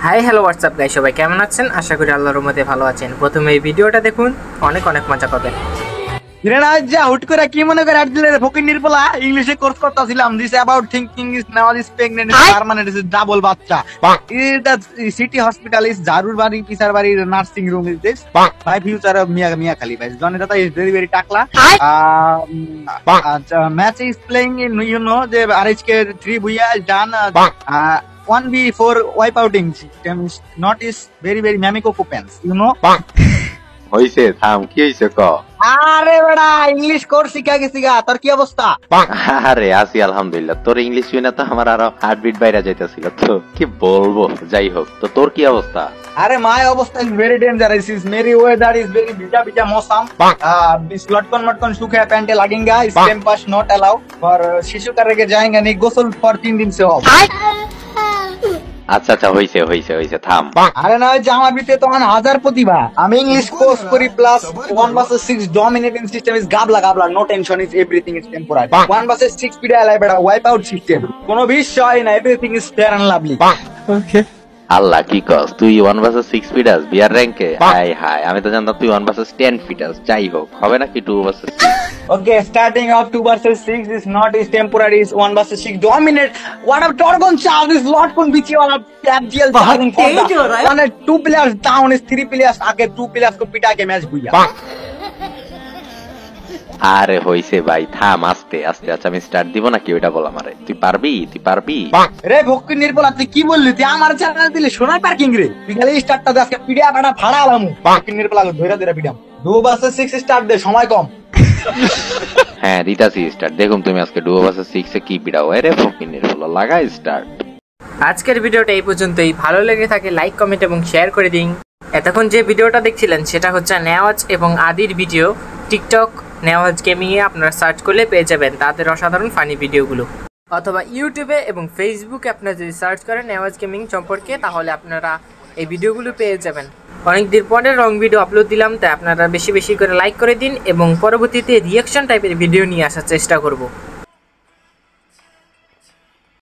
Hi hello WhatsApp guys, সবাই কেমন আছেন? আশা করি আল্লাহর রহমতে ভালো আছেন। প্রথমে এই ভিডিওটা দেখুন, অনেক অনেক মজা পাবেন। হুট করে কি মনে করে আটদিলে ফকির নির্পলা ইংলিশে কোর্স করতেছিলাম। This about thinking is now is pregnant is permanent is double বাচ্চা। দ্য সিটি হসপিটাল ইজ জারুর বাড়ি পিসার বাড়ির nursing room is this by future of মিয়া খালি ভাই জন এটা ইজ ভেরি ভেরি টাকলা। Match is playing in you know যে RHK 3 booyah is done 1v4 wipe outing system is not is very very mamico coupons you know হইছে থাম কি হইছে ক আরে বেড়া ইংলিশ কোর্স শিখা গেছি গা তোর কি অবস্থা আরে আসি আলহামদুলিল্লাহ তোর ইংলিশ শুনে তো আমার আরো হার্টবিট বাইরে যাইতেছিল তো কি বলবো যাই হোক তো তোর কি অবস্থা আরে মাই অবস্থা ইজ ভেরি ডেঞ্জারাস ইজ মেরি ওয়েদার ইজ ভেরি বিটা বিটা মৌসম दिस लटकन मटकन सूखे पैंटे लगेंगे इस कैंपस नॉट अलाउ और शिशु करके जाएंगे नहीं गोसल फॉर 3 दिन से हो আচ্ছা আচ্ছা হইছে হইছে হইছে থাম আরে না যে আমার ভিতরে তো হাজার প্রতিভা আমি ইংলিশ কোর্স করি plus 1 versus 6 dominating system is গাবলা গাবলা no tension is everything is temporary 1 versus 6 পিডা লাই বেটা ওয়াইপ আউট সিস্টেম কোনো বিষয় না everything is fair and lovely okay আল্লাহ কি কস তুই 1 ভার্সেস 6 ফিটাস বিয়ার র‍্যাঙ্কে হাই হাই আমি তো জানতাম তুই 1 ভার্সেস 10 ফিটাস যাই হোক হবে নাকি 2 versus 6 okay starting of 2 versus 6 is not is temporary is 1 versus 6 dominate what a torgon child is lot kon bichi wala PUBGL charging for one 2 players down is 3 players आगे 2 players को पिटा के match बुया আরে হইছে ভাই থাম আস্তে আস্তে আচ্ছা আমি স্টার্ট দিব নাকি ওইটা বল আমারে তুই পারবি রে ভক্তি নির্বলা তুই কি বললি তুই আমার চ্যানেল দিলে সোনা পার্কিং রে তুই খালি স্টার্টটা দে আজকে পিডিয়া বাড়া ভাড়া আলামু ভক্তি নির্বলা ধইরা ধইরা পিডাম 2 ভার্সেস 6 স্টার্ট দে সময় কম হ্যাঁ দিতাছি স্টার্ট দেখুন তুমি আজকে 2 ভার্সেস 6 এ কি পিড়াও আরে ফকির নির্বলা লাগা স্টার্ট আজকের ভিডিওটা এই পর্যন্তই। ভালো লেগে থাকে লাইক কমেন্ট এবং শেয়ার করে দিন। এতক্ষণ যে ভিডিওটা দেখছিলেন সেটা হচ্ছে নেওয়াজ এবং আদির ভিডিও। টিকটক নেওয়াজ গেমিং এ আপনারা সার্চ করলে পেয়ে যাবেন তাদের অসাধারণ ফানি ভিডিওগুলো, অথবা ইউটিউবে এবং ফেসবুকে আপনারা যদি সার্চ করেন নেওয়াজ গেমিং সম্পর্কে তাহলে আপনারা এই ভিডিওগুলো পেয়ে যাবেন। অনেক দিন পরে রং ভিডিও আপলোড দিলাম, তাই আপনারা বেশি বেশি করে লাইক করে দিন এবং পরবর্তীতে রিয়াকশন টাইপের ভিডিও নিয়ে আসার চেষ্টা করব।